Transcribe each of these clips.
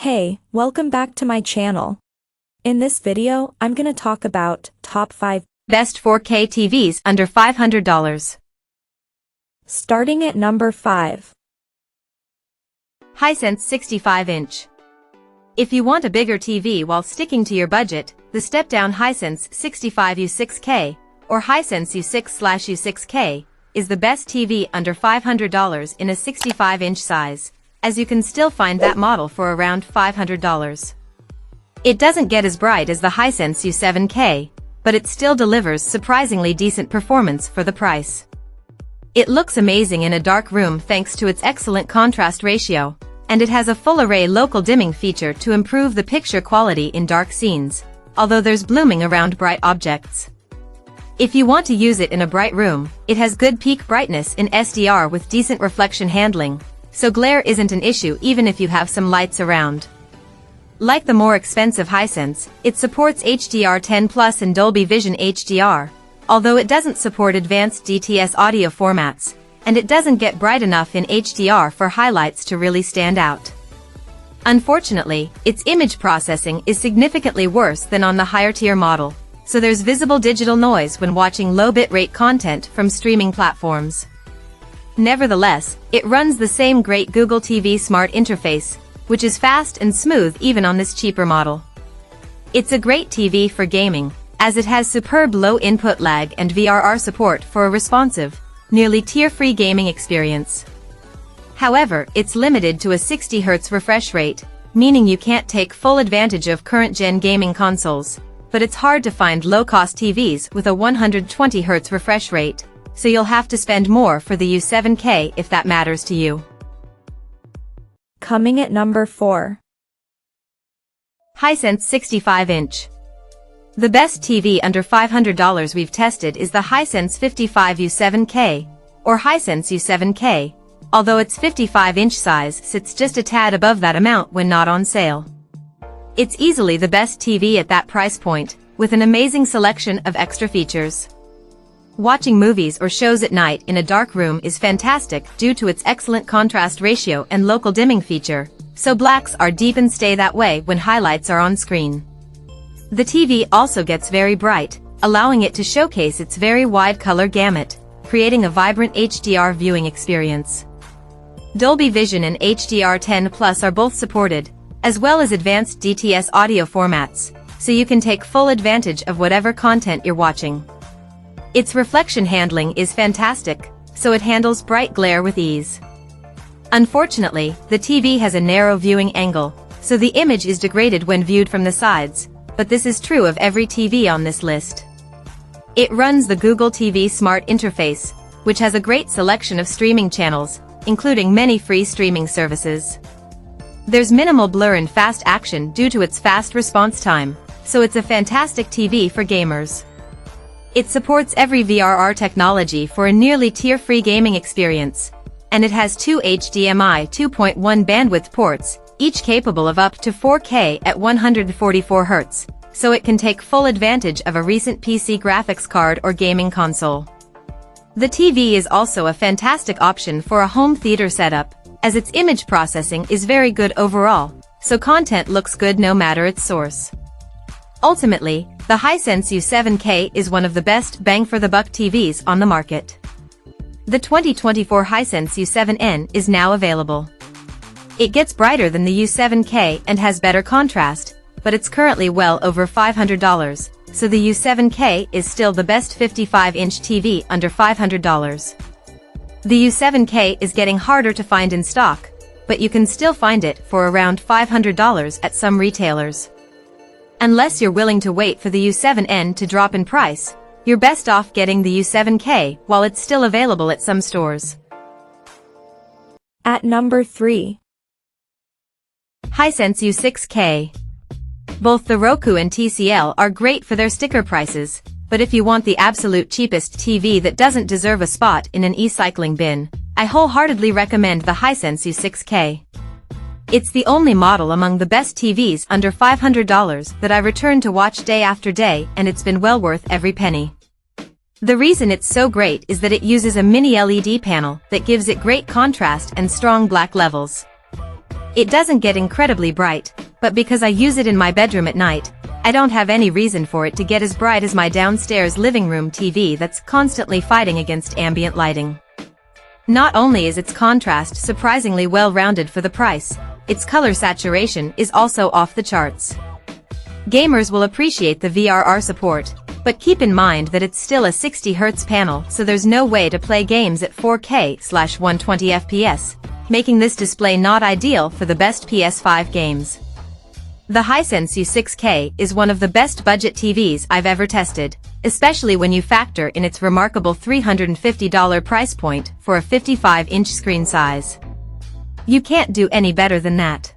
Hey, welcome back to my channel. In this video, I'm gonna talk about top 5 best 4K TVs under $500. Starting at number 5. Hisense 65-inch. If you want a bigger TV while sticking to your budget, the step-down Hisense U6K or Hisense U6/U6K is the best TV under $500 in a 65-inch size, as you can still find that model for around $500. It doesn't get as bright as the Hisense U7K, but it still delivers surprisingly decent performance for the price. It looks amazing in a dark room thanks to its excellent contrast ratio, and it has a full-array local dimming feature to improve the picture quality in dark scenes, although there's blooming around bright objects. If you want to use it in a bright room, it has good peak brightness in SDR with decent reflection handling, so glare isn't an issue even if you have some lights around. Like the more expensive Hisense, it supports HDR10+ and Dolby Vision HDR, although it doesn't support advanced DTS audio formats, and it doesn't get bright enough in HDR for highlights to really stand out. Unfortunately, its image processing is significantly worse than on the higher-tier model, so there's visible digital noise when watching low bitrate content from streaming platforms. Nevertheless, it runs the same great Google TV Smart interface, which is fast and smooth even on this cheaper model. It's a great TV for gaming, as it has superb low input lag and VRR support for a responsive, nearly tear-free gaming experience. However, it's limited to a 60 Hz refresh rate, meaning you can't take full advantage of current-gen gaming consoles, but it's hard to find low-cost TVs with a 120 Hz refresh rate, so you'll have to spend more for the U7K if that matters to you. Coming at number 4. Hisense 65-inch. The best TV under $500 we've tested is the Hisense 55 U7K, or Hisense U7K, although its 55-inch size sits just a tad above that amount when not on sale. It's easily the best TV at that price point, with an amazing selection of extra features. Watching movies or shows at night in a dark room is fantastic due to its excellent contrast ratio and local dimming feature, so blacks are deep and stay that way when highlights are on screen. The TV also gets very bright, allowing it to showcase its very wide color gamut, creating a vibrant HDR viewing experience. Dolby Vision and HDR10+ are both supported, as well as advanced DTS audio formats, so you can take full advantage of whatever content you're watching. Its reflection handling is fantastic, so it handles bright glare with ease. Unfortunately, the TV has a narrow viewing angle, so the image is degraded when viewed from the sides, but this is true of every TV on this list. It runs the Google TV Smart interface, which has a great selection of streaming channels, including many free streaming services. There's minimal blur and fast action due to its fast response time, so it's a fantastic TV for gamers. It supports every VRR technology for a nearly tear-free gaming experience, and it has two HDMI 2.1 bandwidth ports, each capable of up to 4K at 144 Hz, so it can take full advantage of a recent PC graphics card or gaming console. The TV is also a fantastic option for a home theater setup, as its image processing is very good overall, so content looks good no matter its source. Ultimately, the Hisense U7K is one of the best bang-for-the-buck TVs on the market. The 2024 Hisense U7N is now available. It gets brighter than the U7K and has better contrast, but it's currently well over $500, so the U7K is still the best 55-inch TV under $500. The U7K is getting harder to find in stock, but you can still find it for around $500 at some retailers. Unless you're willing to wait for the U7N to drop in price, you're best off getting the U7K while it's still available at some stores. At number 3. Hisense U6K. Both the Roku and TCL are great for their sticker prices, but if you want the absolute cheapest TV that doesn't deserve a spot in an e-cycling bin, I wholeheartedly recommend the Hisense U6K. It's the only model among the best TVs under $500 that I return to watch day after day, and it's been well worth every penny. The reason it's so great is that it uses a mini LED panel that gives it great contrast and strong black levels. It doesn't get incredibly bright, but because I use it in my bedroom at night, I don't have any reason for it to get as bright as my downstairs living room TV that's constantly fighting against ambient lighting. Not only is its contrast surprisingly well-rounded for the price, its color saturation is also off the charts. Gamers will appreciate the VRR support, but keep in mind that it's still a 60Hz panel, so there's no way to play games at 4K/120 FPS, making this display not ideal for the best PS5 games. The Hisense U6K is one of the best budget TVs I've ever tested, especially when you factor in its remarkable $350 price point for a 55-inch screen size. You can't do any better than that.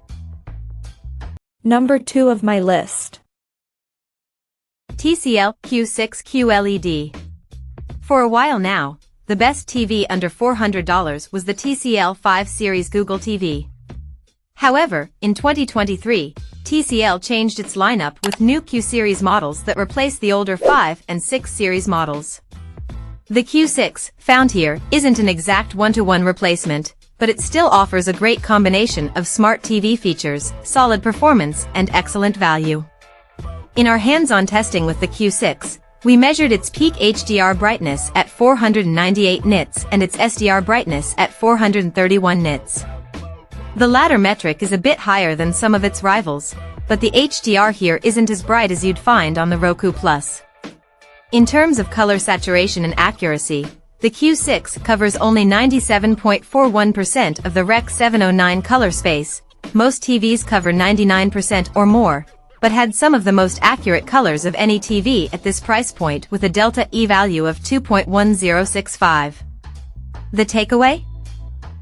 Number 2 of my list. TCL Q6 QLED. For a while now, the best TV under $400 was the TCL 5 Series Google TV. However, in 2023, TCL changed its lineup with new Q Series models that replace the older 5 and 6 Series models. The Q6, found here, isn't an exact one-to-one replacement, but it still offers a great combination of smart TV features, solid performance, and excellent value. In our hands-on testing with the Q6, we measured its peak HDR brightness at 498 nits and its SDR brightness at 431 nits. The latter metric is a bit higher than some of its rivals, but the HDR here isn't as bright as you'd find on the Roku Plus. In terms of color saturation and accuracy, the Q6 covers only 97.41% of the Rec. 709 color space. Most TVs cover 99% or more, but had some of the most accurate colors of any TV at this price point with a delta E value of 2.1065. The takeaway?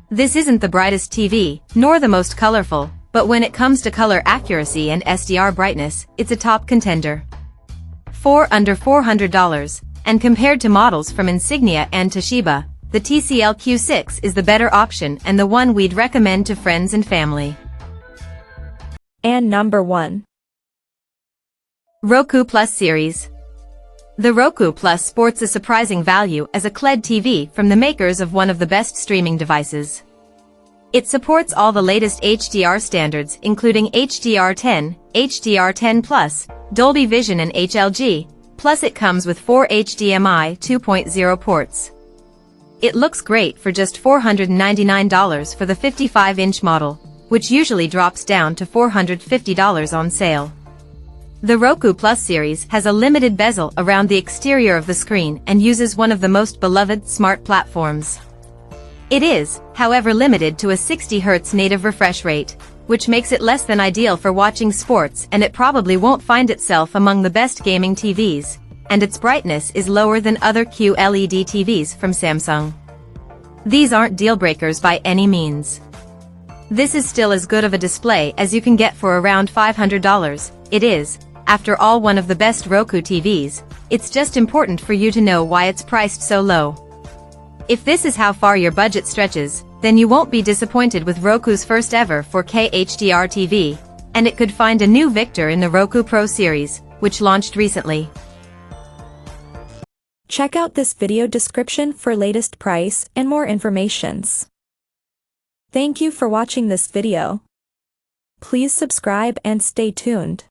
This isn't the brightest TV, nor the most colorful, but when it comes to color accuracy and SDR brightness, it's a top contender. For under $400, and compared to models from Insignia and Toshiba, the TCL Q6 is the better option and the one we'd recommend to friends and family. And number 1. Roku Plus Series. The Roku Plus sports a surprising value as a QLED TV from the makers of one of the best streaming devices. It supports all the latest HDR standards including HDR10, HDR10+, Dolby Vision and HLG, plus it comes with 4 HDMI 2.0 ports. It looks great for just $499 for the 55-inch model, which usually drops down to $450 on sale. The Roku Plus series has a limited bezel around the exterior of the screen and uses one of the most beloved smart platforms. It is, however, limited to a 60Hz native refresh rate, which makes it less than ideal for watching sports, and it probably won't find itself among the best gaming TVs, and its brightness is lower than other QLED TVs from Samsung. These aren't deal breakers by any means. This is still as good of a display as you can get for around $500. It is, after all, one of the best Roku TVs. It's just important for you to know why it's priced so low. If this is how far your budget stretches, then you won't be disappointed with Roku's first ever 4K HDR TV, and it could find a new victor in the Roku Pro series, which launched recently. Check out this video description for latest price and more informations. Thank you for watching this video. Please subscribe and stay tuned.